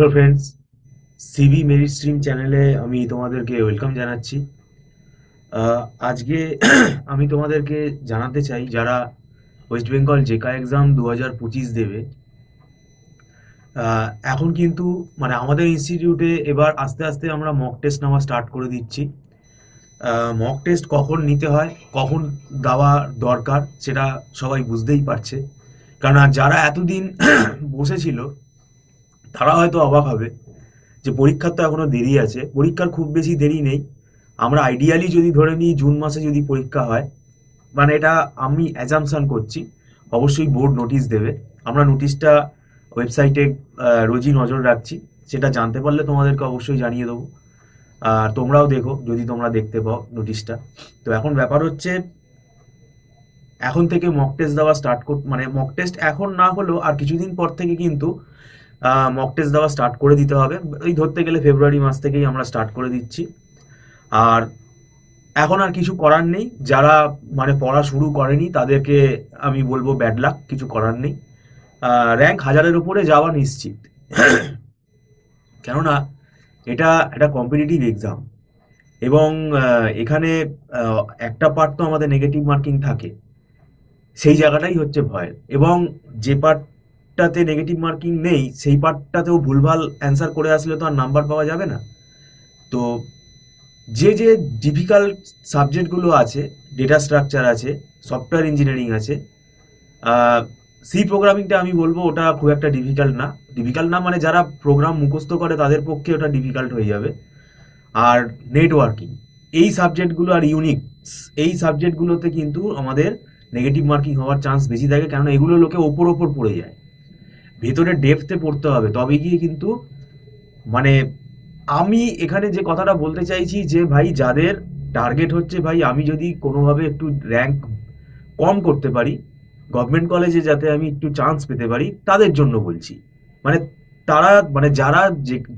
Hello friends, CV merit stream চ্যানেলে আমি তোমাদেরকে ওয়েলকাম জানাচ্ছি। আজকে আমি তোমাদেরকে জানাতে চাই যারা ওয়েস্ট বেঙ্গল জেকা এক্সাম 2025 দেবে। এখন কিন্তু মানে আমাদের ইনস্টিটিউটে এবার আস্তে আস্তে আমরা মক টেস্ট নেওয়া স্টার্ট করে দিচ্ছি। মক টেস্ট কখন নিতে হয়, কখন দেওয়া দরকার সেটা সবাই বুঝতেই পারছে। কারণ যারা এতদিন বসেছিল তারা হয়তো অবাক হবে যে পরীক্ষার তো এখনো দেরি আছে। পরীক্ষার খুব বেশি দেরি নেই। আমরা আইডিয়ালি যদি ধরে নিই জুন মাসে যদি পরীক্ষা হয়, মানে এটা আমি অ্যাজাম্পশন করছি, অবশ্যই বোর্ড নোটিশ দেবে। আমরা নোটিশটা ওয়েবসাইটে রোজই নজর রাখছি, সেটা জানতে পারলে তোমাদেরকে অবশ্যই জানিয়ে দেবো। আর তোমরাও দেখো যদি তোমরা দেখতে পাও নোটিশটা। তো এখন ব্যাপার হচ্ছে এখন থেকে মক টেস্ট দেওয়া স্টার্ট মানে মক টেস্ট এখন না হলেও আর কিছুদিন পর থেকে কিন্তু মক টেস্ট দেওয়া স্টার্ট করে দিতে হবে। ওই ধরতে গেলে ফেব্রুয়ারি মাস থেকেই আমরা স্টার্ট করে দিচ্ছি। আর এখন আর কিছু করার নেই, যারা মানে পড়া শুরু করেনি তাদেরকে আমি বলবো ব্যাড লাক, কিছু করার নেই। র্যাঙ্ক 1000-এর উপরে যাওয়া নিশ্চিত। কেননা এটা একটা কম্পিটিটিভ এক্সাম এবং এখানে একটা পার্ট তো আমাদের নেগেটিভ মার্কিং থাকে, সেই জায়গাটাই হচ্ছে ভয়। এবং যে পার্টটাতে নেগেটিভ মার্কিং নেই সেই পার্টটাতেও ভুলভাল অ্যান্সার করে আসলে তো আর নাম্বার পাওয়া যাবে না। তো যে যে ডিফিকাল্ট সাবজেক্টগুলো আছে, ডেটা স্ট্রাকচার আছে, সফটওয়্যার ইঞ্জিনিয়ারিং আছে, সি প্রোগ্রামিংটা আমি বলবো ওটা খুব একটা ডিফিকাল্ট না। ডিফিকাল্ট না মানে যারা প্রোগ্রাম মুখস্থ করে তাদের পক্ষে ওটা ডিফিকাল্ট হয়ে যাবে। আর নেটওয়ার্কিং, এই সাবজেক্টগুলো আর ইউনিক্স, এই সাবজেক্টগুলোতে কিন্তু আমাদের নেগেটিভ মার্কিং হওয়ার চান্স বেশি থাকে, কারণ এগুলো লোকে ওপর ওপর পড়ে যায়। ভেতরে ডেপথে পড়তে হবে, তবে গিয়ে কিন্তু মানে আমি এখানে যে কথাটা বলতে চাইছি যে ভাই যাদের টার্গেট হচ্ছে ভাই আমি যদি কোনোভাবে একটু র্যাঙ্ক কম করতে পারি, গভর্নমেন্ট কলেজে যাতে আমি একটু চান্স পেতে পারি, তাদের জন্য বলছি। মানে তারা মানে যারা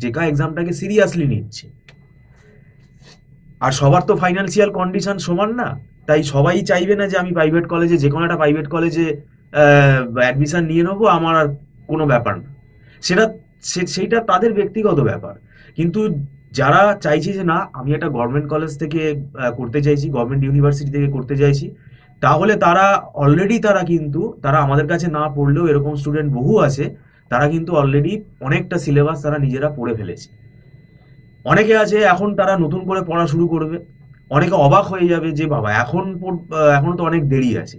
জেকা এক্সামটাকে সিরিয়াসলি নিচ্ছে। আর সবার তো ফাইন্যান্সিয়াল কন্ডিশন সমান না, তাই সবাই চাইবে না যে আমি প্রাইভেট কলেজে, যে কোনো একটা প্রাইভেট কলেজে অ্যাডমিশন নিয়ে নেবো, আমার আর কোনো ব্যাপার না। সেটা সেইটা তাদের ব্যক্তিগত ব্যাপার। কিন্তু যারা চাইছে যে না আমি একটা গভর্নমেন্ট কলেজ থেকে করতে চাইছি, গভর্নমেন্ট ইউনিভার্সিটি থেকে করতে চাইছি, তাহলে তারা অলরেডি তারা আমাদের কাছে না পড়লেও এরকম স্টুডেন্ট বহু আছে, তারা কিন্তু অলরেডি অনেকটা সিলেবাস তারা নিজেরা পড়ে ফেলেছে। অনেকে আছে এখন তারা নতুন করে পড়া শুরু করবে, অনেকে অবাক হয়ে যাবে যে বাবা এখনো তো অনেক দেরি আছে।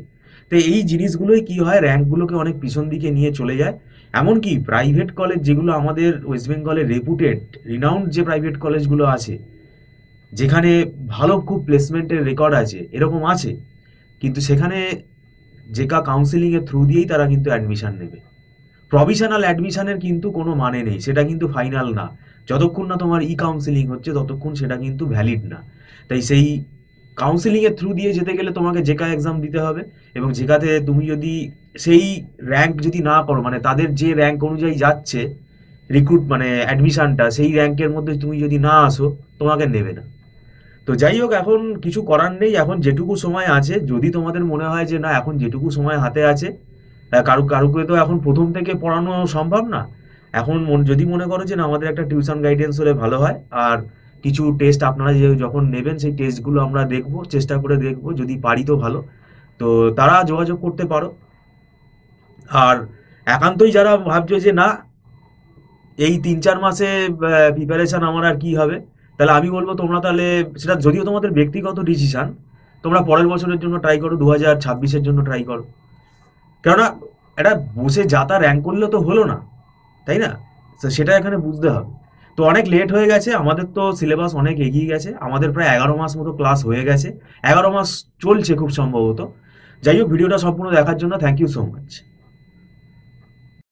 তো এই জিনিসগুলোই কি হয়, র্যাঙ্কগুলোকে অনেক পিছন দিকে নিয়ে চলে যায়। এমনকি প্রাইভেট কলেজ যেগুলো আমাদের ওয়েস্ট বেঙ্গলের রেপুটেড রিনাউন্ড যে প্রাইভেট কলেজগুলো আছে, যেখানে ভালো খুব প্লেসমেন্টের রেকর্ড আছে, এরকম আছে, কিন্তু সেখানে জেকা কাউন্সিলিং এর থ্রু দিয়েই তারা কিন্তু অ্যাডমিশন নেবে। প্রভিশনাল অ্যাডমিশনের কিন্তু কোনো মানে নেই, সেটা কিন্তু ফাইনাল না। যতক্ষণ না তোমার ই কাউন্সিলিং হচ্ছে ততক্ষণ সেটা কিন্তু ভ্যালিড না। তাই সেই কাউন্সিলিং এর থ্রু দিয়ে যেতে গেলে তোমাকে জেকা এক্সাম দিতে হবে, এবং জেকাতে তুমি যদি সেই র্যাঙ্ক যদি না করো, মানে তাদের যে র্যাঙ্ক অনুযায়ী যাচ্ছে রিক্রুট মানে অ্যাডমিশনটা, সেই র্যাঙ্কের মধ্যে তুমি যদি না আসো তোমাকে নেবে না। তো যাই হোক, এখন কিছু করার নেই। এখন যেটুকু সময় আছে, যদি তোমাদের মনে হয় যে না এখন যেটুকু সময় হাতে আছে, কারুকে তো এখন প্রথম থেকে পড়ানো সম্ভব না। এখন যদি মনে করো যে না আমাদের একটা টিউশন গাইডেন্স হলে ভালো হয়, আর কিছু টেস্ট আপনারা যে যখন নেবেন সেই টেস্টগুলো আমরা দেখবো, চেষ্টা করে দেখবো, যদি পারি তো ভালো। তো তারা যোগাযোগ করতে পারো। আর একান্তই যারা ভাবছো যে না এই 3-4 মাসে প্রিপারেশন আমার আর কি হবে, তাহলে আমি বলবো তোমরা তাহলে, সেটা যদিও তোমাদের ব্যক্তিগত ডিসিশন, তোমরা পরের বছরের জন্য ট্রাই করো, 2026-এর জন্য ট্রাই করো। কেননা এটা বসে যাতা র্যাঙ্ক করলে তো হলো না, তাই না? তো সেটা এখানে বুঝতে হবে। তো অনেক লেট হয়ে গেছে, আমাদের তো সিলেবাস অনেক এগিয়ে গেছে, আমাদের প্রায় 11 মাস মতো ক্লাস হয়ে গেছে, 11 মাস চলছে খুব সম্ভবত। যাই হোক, ভিডিওটা সম্পূর্ণ দেখার জন্য থ্যাংক ইউ সো মাচ।